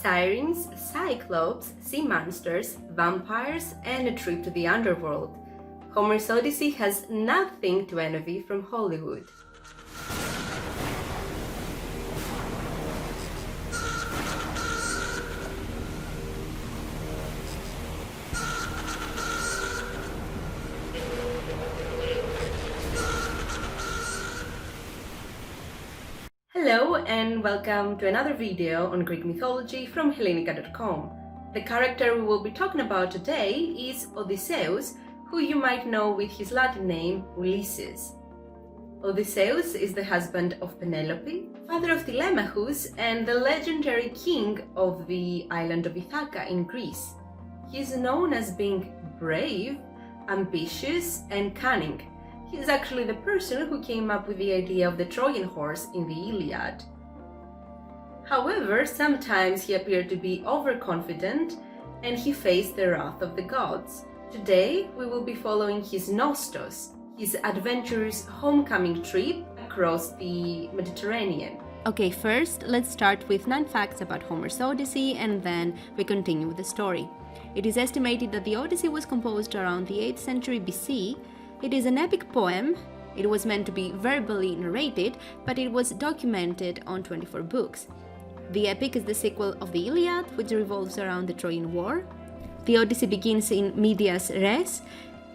sirens, cyclops, sea monsters, vampires, and a trip to the underworld. Homer's Odyssey has nothing to envy from Hollywood. Hello and welcome to another video on Greek mythology from Helinika.com. The character we will be talking about today is Odysseus, who you might know with his Latin name Ulysses. Odysseus is the husband of Penelope, father of Telemachus, and the legendary king of the island of Ithaca in Greece. He is known as being brave, ambitious, and cunning. He is actually the person who came up with the idea of the Trojan horse in the Iliad. However, sometimes he appeared to be overconfident and he faced the wrath of the gods. Today, we will be following his nostos, his adventurous homecoming trip across the Mediterranean. Okay, first let's start with 9 facts about Homer's Odyssey and then we continue with the story. It is estimated that the Odyssey was composed around the 8th century BC. It is an epic poem. It was meant to be verbally narrated, but it was documented on 24 books. The epic is the sequel of the Iliad, which revolves around the Trojan War. The Odyssey begins in medias res,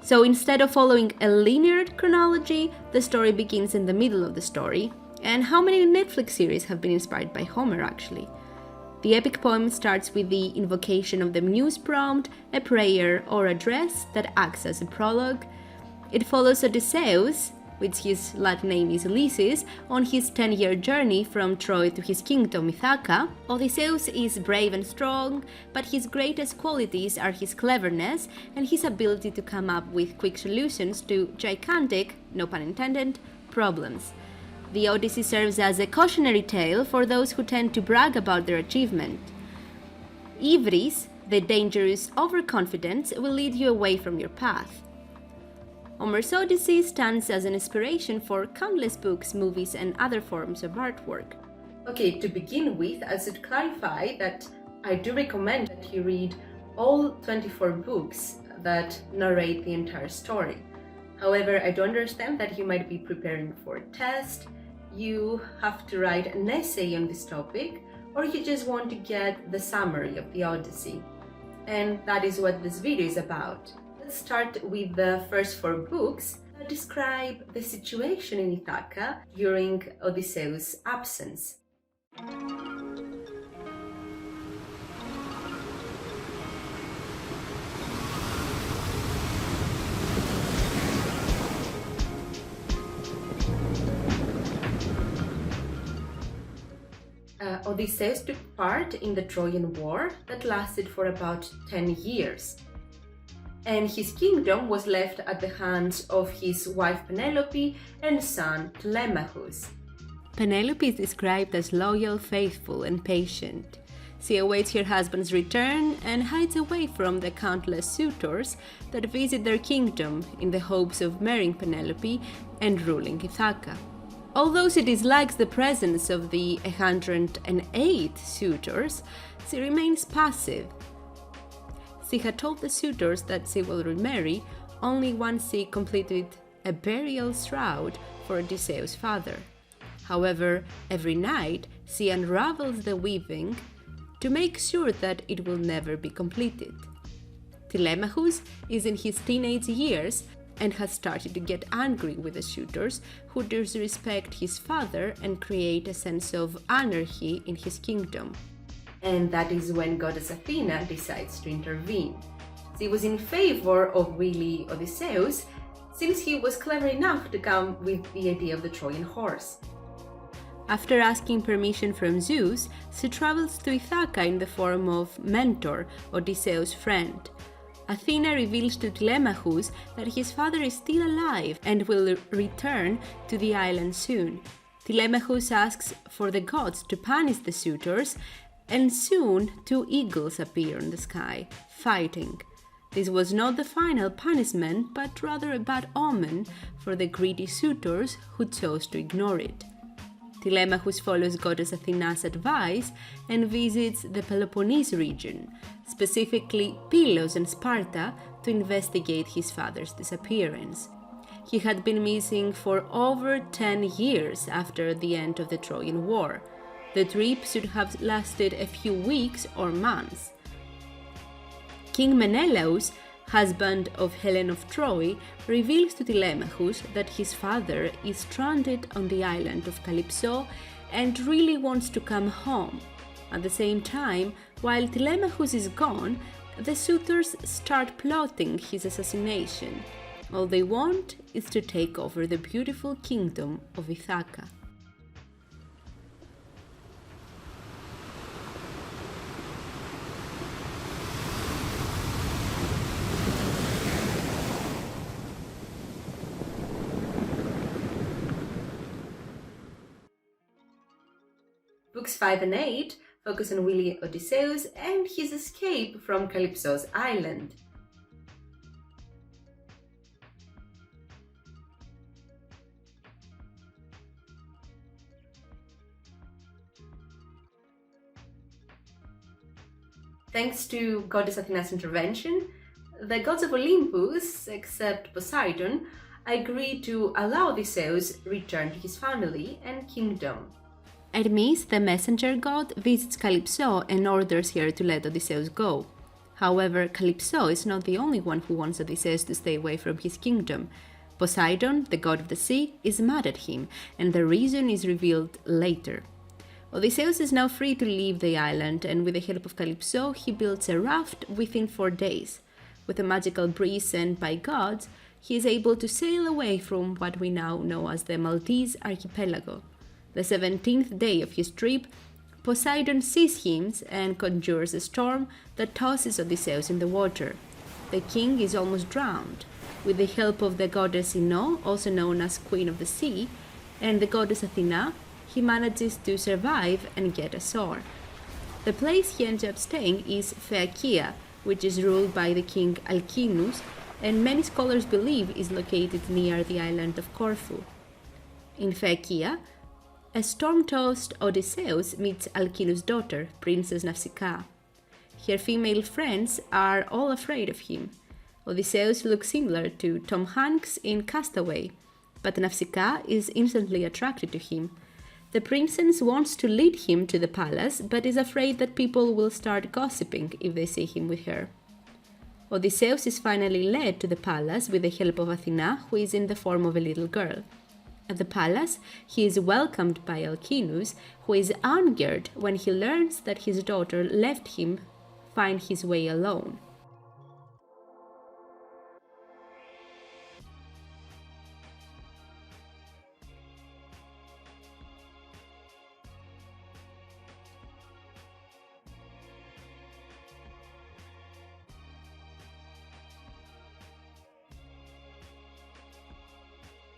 so instead of following a linear chronology, the story begins in the middle of the story. And how many Netflix series have been inspired by Homer, actually? The epic poem starts with the invocation of the muse prompt, a prayer or address that acts as a prologue. It follows Odysseus, which his Latin name is Ulysses, on his 10-year journey from Troy to his kingdom Ithaca. Odysseus is brave and strong, but his greatest qualities are his cleverness and his ability to come up with quick solutions to gigantic, no pun intended, problems. The Odyssey serves as a cautionary tale for those who tend to brag about their achievement. Ivris, the dangerous overconfidence, will lead you away from your path. Homer's Odyssey stands as an inspiration for countless books, movies, and other forms of artwork. Okay, to begin with, I should clarify that I do recommend that you read all 24 books that narrate the entire story. However, I do understand that you might be preparing for a test, you have to write an essay on this topic, or you just want to get the summary of the Odyssey. And that is what this video is about. Let's start with the first 4 books that describe the situation in Ithaca during Odysseus' absence. Odysseus took part in the Trojan War that lasted for about 10 years. And his kingdom was left at the hands of his wife Penelope and son Telemachus. Penelope is described as loyal, faithful, and patient. She awaits her husband's return and hides away from the countless suitors that visit their kingdom in the hopes of marrying Penelope and ruling Ithaca. Although she dislikes the presence of the 108 suitors, she remains passive. She had told the suitors that she will remarry only once she completed a burial shroud for Odysseus' father. However, every night she unravels the weaving to make sure that it will never be completed. Telemachus is in his teenage years and has started to get angry with the suitors who disrespect his father and create a sense of anarchy in his kingdom. And that is when goddess Athena decides to intervene. She was in favor of really Odysseus, since he was clever enough to come with the idea of the Trojan horse. After asking permission from Zeus, she travels to Ithaca in the form of Mentor, Odysseus' friend. Athena reveals to Telemachus that his father is still alive and will return to the island soon. Telemachus asks for the gods to punish the suitors, and soon 2 eagles appear in the sky, fighting. This was not the final punishment, but rather a bad omen for the greedy suitors who chose to ignore it. Telemachus follows goddess Athena's advice and visits the Peloponnese region, specifically Pylos and Sparta, to investigate his father's disappearance. He had been missing for over 10 years after the end of the Trojan War. The trip should have lasted a few weeks or months. King Menelaus, husband of Helen of Troy, reveals to Telemachus that his father is stranded on the island of Calypso and really wants to come home. At the same time, while Telemachus is gone, the suitors start plotting his assassination. All they want is to take over the beautiful kingdom of Ithaca. Books 5 and 8 focus on Willie Odysseus and his escape from Calypso's island. Thanks to goddess Athena's intervention, the gods of Olympus, except Poseidon, agree to allow Odysseus return to his family and kingdom. Hermes, the messenger god, visits Calypso and orders her to let Odysseus go. However, Calypso is not the only one who wants Odysseus to stay away from his kingdom. Poseidon, the god of the sea, is mad at him, and the reason is revealed later. Odysseus is now free to leave the island, and with the help of Calypso, he builds a raft within 4 days. With a magical breeze sent by gods, he is able to sail away from what we now know as the Maltese archipelago. The 17th day of his trip, Poseidon sees him and conjures a storm that tosses Odysseus in the water. The king is almost drowned. With the help of the goddess Ino, also known as Queen of the Sea, and the goddess Athena, he manages to survive and get ashore. The place he ends up staying is Phaeacia, which is ruled by the king Alcinous, and many scholars believe is located near the island of Corfu. In Phaeacia, a storm-tossed Odysseus meets Alcinous' daughter, Princess Nausicaa. Her female friends are all afraid of him. Odysseus looks similar to Tom Hanks in Castaway, but Nausicaa is instantly attracted to him. The princess wants to lead him to the palace, but is afraid that people will start gossiping if they see him with her. Odysseus is finally led to the palace with the help of Athena, who is in the form of a little girl. At the palace, he is welcomed by Alcinous, who is angered when he learns that his daughter left him find his way alone.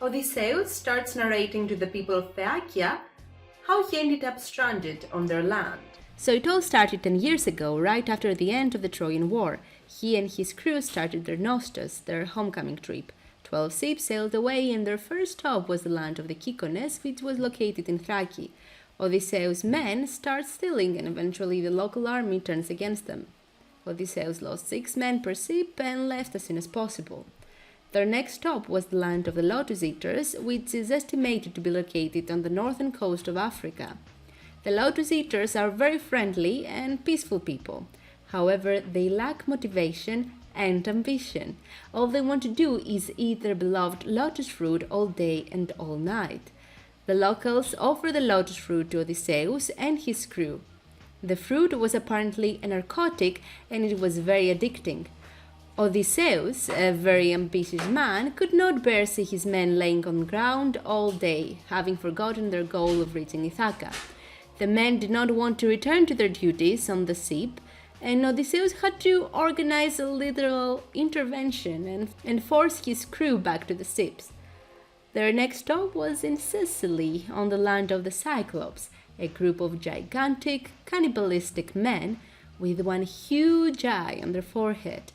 Odysseus starts narrating to the people of Phaeacia how he ended up stranded on their land. So it all started 10 years ago, right after the end of the Trojan War. He and his crew started their nostos, their homecoming trip. 12 ships sailed away, and their first stop was the land of the Cicones, which was located in Thrace. Odysseus' men start stealing, and eventually the local army turns against them. Odysseus lost 6 men per ship and left as soon as possible. Their next stop was the land of the Lotus eaters, which is estimated to be located on the northern coast of Africa. The Lotus eaters are very friendly and peaceful people. However, they lack motivation and ambition. All they want to do is eat their beloved lotus fruit all day and all night. The locals offer the lotus fruit to Odysseus and his crew. The fruit was apparently a narcotic, and it was very addicting. Odysseus, a very ambitious man, could not bear see his men laying on the ground all day, having forgotten their goal of reaching Ithaca. The men did not want to return to their duties on the ship, and Odysseus had to organize a literal intervention and force his crew back to the ships. Their next stop was in Sicily, on the land of the Cyclops, a group of gigantic, cannibalistic men with one huge eye on their forehead.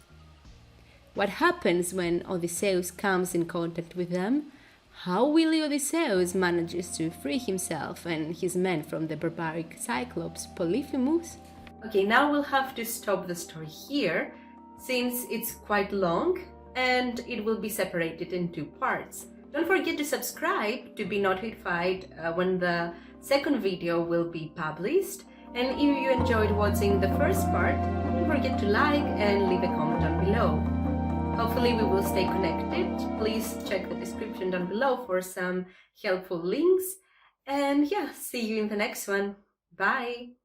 What happens when Odysseus comes in contact with them? How will Odysseus manages to free himself and his men from the barbaric Cyclops Polyphemus? Okay, now we'll have to stop the story here, since it's quite long and it will be separated in 2 parts. Don't forget to subscribe to be notified when the second video will be published. And if you enjoyed watching the first part, don't forget to like and leave a comment down below. Hopefully we will stay connected. Please check the description down below for some helpful links. And yeah, see you in the next one. Bye!